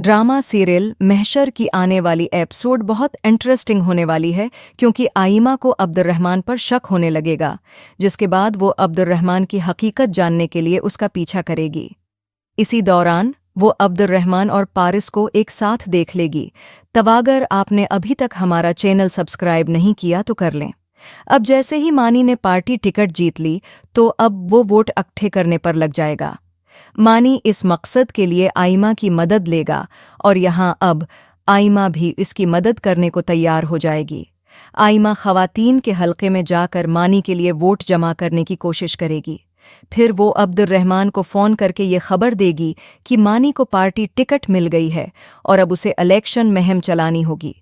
Drama serial महशर की आने वाली एपिसोड बहुत इंटरेस्टिंग होने वाली है क्योंकि आइमा को अब्दुर्रहमान पर शक होने लगेगा, जिसके बाद वो अब्दुर्रहमान की हकीकत जानने के लिए उसका पीछा करेगी। इसी दौरान वो अब्दुर्रहमान और पारिस को एक साथ देख लेगी। तब अगर आपने अभी तक हमारा चैनल सब्सक्राइब नहीं किया तो कर लें। अब जैसे ही मानी ने पार्टी टिकट जीत ली तो अब वो वोट इकट्ठे करने पर लग जाएगा। मानी इस मकसद के लिए आइमा की मदद लेगा और यहाँ अब आइमा भी इसकी मदद करने को तैयार हो जाएगी। आइमा ख़वातीन के हलक़े में जाकर मानी के लिए वोट जमा करने की कोशिश करेगी। फिर वो अब्दुर्रहमान को फ़ोन करके ये खबर देगी कि मानी को पार्टी टिकट मिल गई है और अब उसे इलेक्शन मुहिम चलानी होगी।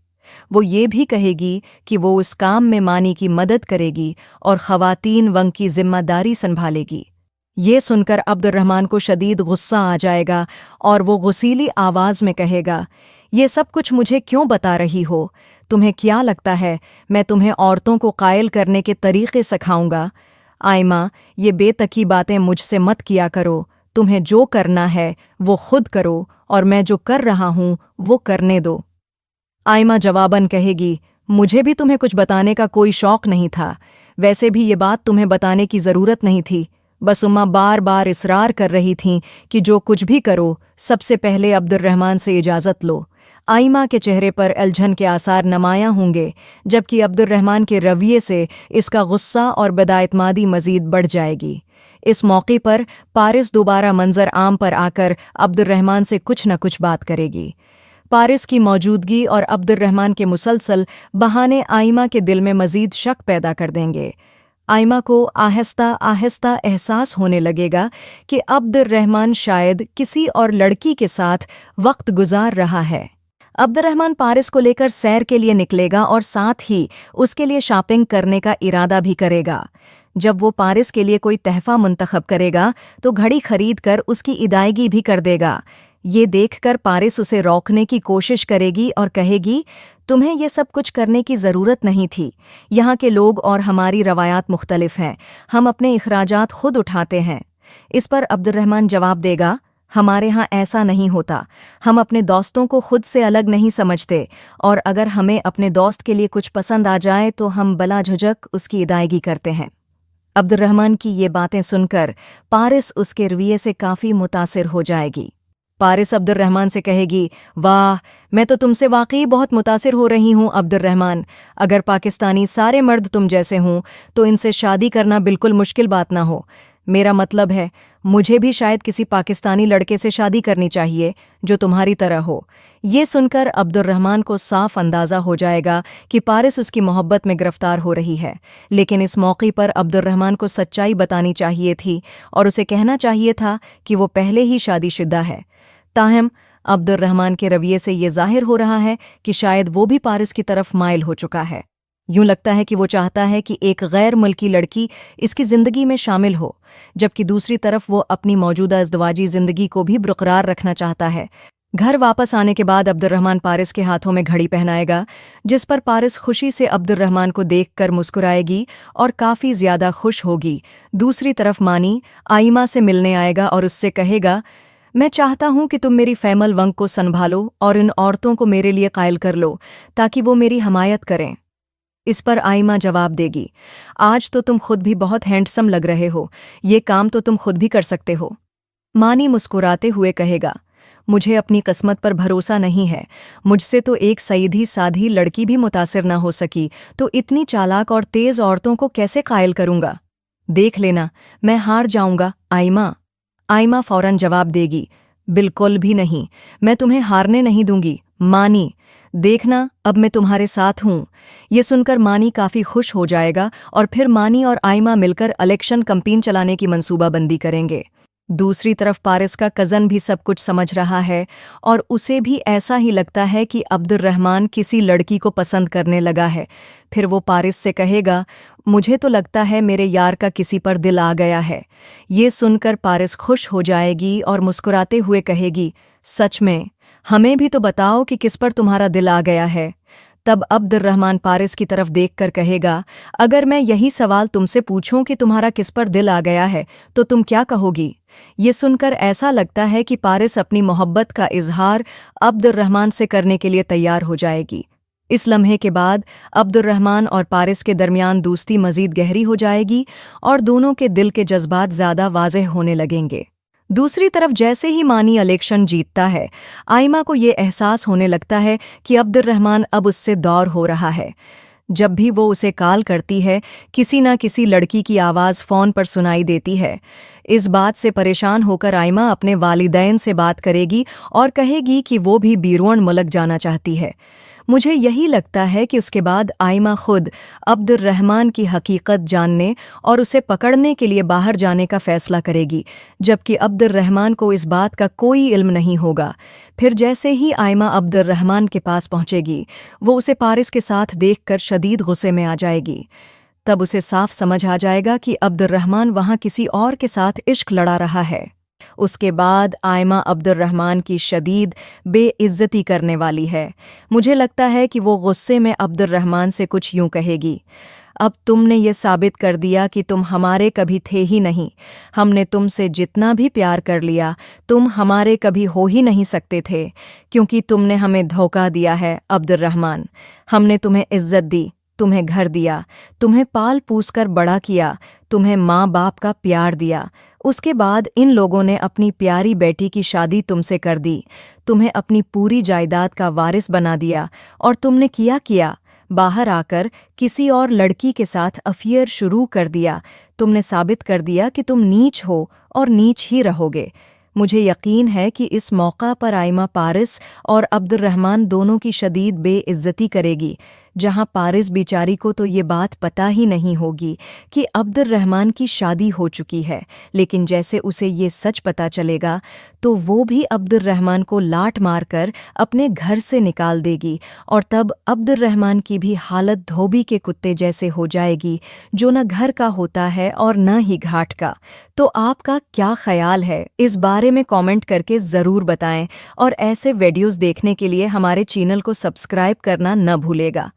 वो ये भी कहेगी कि वो उस काम में मानी की मदद करेगी और ख़वातीन वंग की जिम्मेदारी संभालेगी। ये सुनकर अब्दुर्रहमान को शदीद गुस्सा आ जाएगा और वो गुस्सीली आवाज़ में कहेगा, ये सब कुछ मुझे क्यों बता रही हो? तुम्हें क्या लगता है मैं तुम्हें औरतों को कायल करने के तरीक़े सिखाऊंगा? आइमा, ये बेतकी बातें मुझसे मत किया करो। तुम्हें जो करना है वो खुद करो और मैं जो कर रहा हूँ वो करने दो। आइमा जवाबन कहेगी, मुझे भी तुम्हें कुछ बताने का कोई शौक़ नहीं था। वैसे भी ये बात तुम्हें बताने की ज़रूरत नहीं थी। बस उम्मा बार बार इसरार कर रही थीं कि जो कुछ भी करो सबसे पहले अब्दुर्रहमान से इजाज़त लो। आइमा के चेहरे पर उलझन के आसार नुमायां होंगे, जबकि अब्दुर्रहमान के रवैये से इसका गुस्सा और बदएतमादी मज़ीद बढ़ जाएगी। इस मौके पर पारिस दोबारा मंजर आम पर आकर अब्दुर्रहमान से कुछ न कुछ बात करेगी। पारिस की मौजूदगी और अब्दुर्रहमान के मुसलसल बहाने आइमा के दिल में मज़ीद शक पैदा कर देंगे। आइमा को आहिस्ता आहिस्ता एहसास होने लगेगा कि अब्दुर्रहमान शायद किसी और लड़की के साथ वक्त गुजार रहा है। अब्दुर्रहमान पारिस को लेकर सैर के लिए निकलेगा और साथ ही उसके लिए शॉपिंग करने का इरादा भी करेगा। जब वो पारिस के लिए कोई तहफ़ा मुंतखब करेगा तो घड़ी खरीद कर उसकी इदायगी भी कर देगा। ये देखकर पारिस उसे रोकने की कोशिश करेगी और कहेगी, तुम्हें ये सब कुछ करने की ज़रूरत नहीं थी। यहाँ के लोग और हमारी रवायात मुख्तलिफ हैं। हम अपने इखराजात खुद उठाते हैं। इस पर अब्दुर्रहमान जवाब देगा, हमारे यहाँ ऐसा नहीं होता। हम अपने दोस्तों को खुद से अलग नहीं समझते और अगर हमें अपने दोस्त के लिए कुछ पसंद आ जाए तो हम बला झुझक उसकी इदायगी करते हैं। अब्दुर्रहमान की ये बातें सुनकर पारिस उसके रवैये से काफ़ी मुतासिर हो जाएगी। पारिस अब्दुर्रहमान से कहेगी, वाह, मैं तो तुमसे वाकई बहुत मुतासिर हो रही हूँ अब्दुर्रहमान। अगर पाकिस्तानी सारे मर्द तुम जैसे हों तो इनसे शादी करना बिल्कुल मुश्किल बात ना हो। मेरा मतलब है मुझे भी शायद किसी पाकिस्तानी लड़के से शादी करनी चाहिए जो तुम्हारी तरह हो। ये सुनकर अब्दुर्रहमान को साफ अंदाज़ा हो जाएगा कि पारिस उसकी मोहब्बत में गिरफ्तार हो रही है, लेकिन इस मौके पर अब्दुर्रहमान को सच्चाई बतानी चाहिए थी और उसे कहना चाहिए था कि वो पहले ही शादीशुदा है। ताहम अब्दुर्रहमान के रवैये से ये जाहिर हो रहा है कि शायद वो भी पारिस की तरफ माइल हो चुका है। यूं लगता है कि वो चाहता है कि एक गैर मुल्की लड़की इसकी ज़िंदगी में शामिल हो, जबकि दूसरी तरफ वो अपनी मौजूदा इज़्दवाजी ज़िंदगी को भी बरकरार रखना चाहता है। घर वापस आने के बाद अब्दुर्रहमान पारिस के हाथों में घड़ी पहनाएगा, जिस पर पारिस खुशी से अब्दुर्रहमान को देखकर मुस्कुराएगी और काफ़ी ज़्यादा खुश होगी। दूसरी तरफ मानी आइमा से मिलने आएगा और उससे कहेगा, मैं चाहता हूँ कि तुम मेरी फैमल वंग को संभालो और इन औरतों को मेरे लिए कायल कर लो ताकि वो मेरी हमायत करें। इस पर आइमा जवाब देगी, आज तो तुम खुद भी बहुत हैंडसम लग रहे हो, ये काम तो तुम खुद भी कर सकते हो। मानी मुस्कुराते हुए कहेगा, मुझे अपनी किस्मत पर भरोसा नहीं है। मुझसे तो एक सीधी साधी लड़की भी मुतासिर ना हो सकी, तो इतनी चालाक और तेज़ औरतों को कैसे कायल करूँगा? देख लेना, मैं हार जाऊँगा आइमा। आइमा फौरन जवाब देगी, बिल्कुल भी नहीं, मैं तुम्हें हारने नहीं दूंगी। मानी, देखना अब मैं तुम्हारे साथ हूँ। ये सुनकर मानी काफ़ी खुश हो जाएगा और फिर मानी और आइमा मिलकर इलेक्शन कैंपेन चलाने की मंसूबाबंदी करेंगे। दूसरी तरफ पारिस का कज़न भी सब कुछ समझ रहा है और उसे भी ऐसा ही लगता है कि अब्दुर्रहमान किसी लड़की को पसंद करने लगा है। फिर वो पारिस से कहेगा, मुझे तो लगता है मेरे यार का किसी पर दिल आ गया है। ये सुनकर पारिस खुश हो जाएगी और मुस्कुराते हुए कहेगी, सच में? हमें भी तो बताओ कि किस पर तुम्हारा दिल आ गया है। तब अब्दुर्रहमान पारिस की तरफ देखकर कहेगा, अगर मैं यही सवाल तुमसे पूछूं कि तुम्हारा किस पर दिल आ गया है तो तुम क्या कहोगी? ये सुनकर ऐसा लगता है कि पारिस अपनी मोहब्बत का इजहार अब्दुर्रहमान से करने के लिए तैयार हो जाएगी। इस लम्हे के बाद अब्दुर्रहमान और पारिस के दरमियान दोस्ती मजीद गहरी हो जाएगी और दोनों के दिल के जज्बात ज़्यादा वाज़ेह होने लगेंगे। दूसरी तरफ जैसे ही मानी इलेक्शन जीतता है, आइमा को ये एहसास होने लगता है कि अब्दुर्रहमान अब उससे दौर हो रहा है। जब भी वो उसे कॉल करती है, किसी न किसी लड़की की आवाज़ फ़ोन पर सुनाई देती है। इस बात से परेशान होकर आइमा अपने वालिदैन से बात करेगी और कहेगी कि वो भी बीरुअन मुल्क जाना चाहती है। मुझे यही लगता है कि उसके बाद आइमा खुद अब्दुर्रहमान की हकीकत जानने और उसे पकड़ने के लिए बाहर जाने का फ़ैसला करेगी, जबकि अब्दुर्रहमान को इस बात का कोई इल्म नहीं होगा। फिर जैसे ही आइमा अब्दुर्रहमान के पास पहुंचेगी, वो उसे पारिस के साथ देखकर शदीद गुस्से में आ जाएगी। तब उसे साफ समझ आ जाएगा कि अब्दुर्रहमान वहाँ किसी और के साथ इश्क लड़ा रहा है। उसके बाद आइमा अब्दुर्रहमान की शदीद बेइज्जती करने वाली है। मुझे लगता है कि वो गुस्से में अब्दुर्रहमान से कुछ यूं कहेगी, अब तुमने ये साबित कर दिया कि तुम हमारे कभी थे ही नहीं। हमने तुमसे जितना भी प्यार कर लिया, तुम हमारे कभी हो ही नहीं सकते थे, क्योंकि तुमने हमें धोखा दिया है अब्दुर्रहमान। हमने तुम्हें इज्जत दी, तुम्हें घर दिया, तुम्हें पाल पूस कर बड़ा किया, तुम्हें माँ बाप का प्यार दिया। उसके बाद इन लोगों ने अपनी प्यारी बेटी की शादी तुमसे कर दी, तुम्हें अपनी पूरी जायदाद का वारिस बना दिया, और तुमने किया बाहर आकर किसी और लड़की के साथ अफेयर शुरू कर दिया। तुमने साबित कर दिया कि तुम नीच हो और नीच ही रहोगे। मुझे यकीन है कि इस मौका पर आइमा पारिस और अब्दुर्रहमान दोनों की शदीद बेइज्जती करेगी, जहां पारिस बेचारी को तो ये बात पता ही नहीं होगी कि अब्दुर्रहमान की शादी हो चुकी है, लेकिन जैसे उसे ये सच पता चलेगा तो वो भी अब्दुर्रहमान को लात मारकर अपने घर से निकाल देगी, और तब अब्दुर्रहमान की भी हालत धोबी के कुत्ते जैसे हो जाएगी, जो न घर का होता है और न ही घाट का। तो आपका क्या ख्याल है, इस बारे में कमेंट करके ज़रूर बताएं, और ऐसे वीडियोज़ देखने के लिए हमारे चैनल को सब्सक्राइब करना न भूलेगा।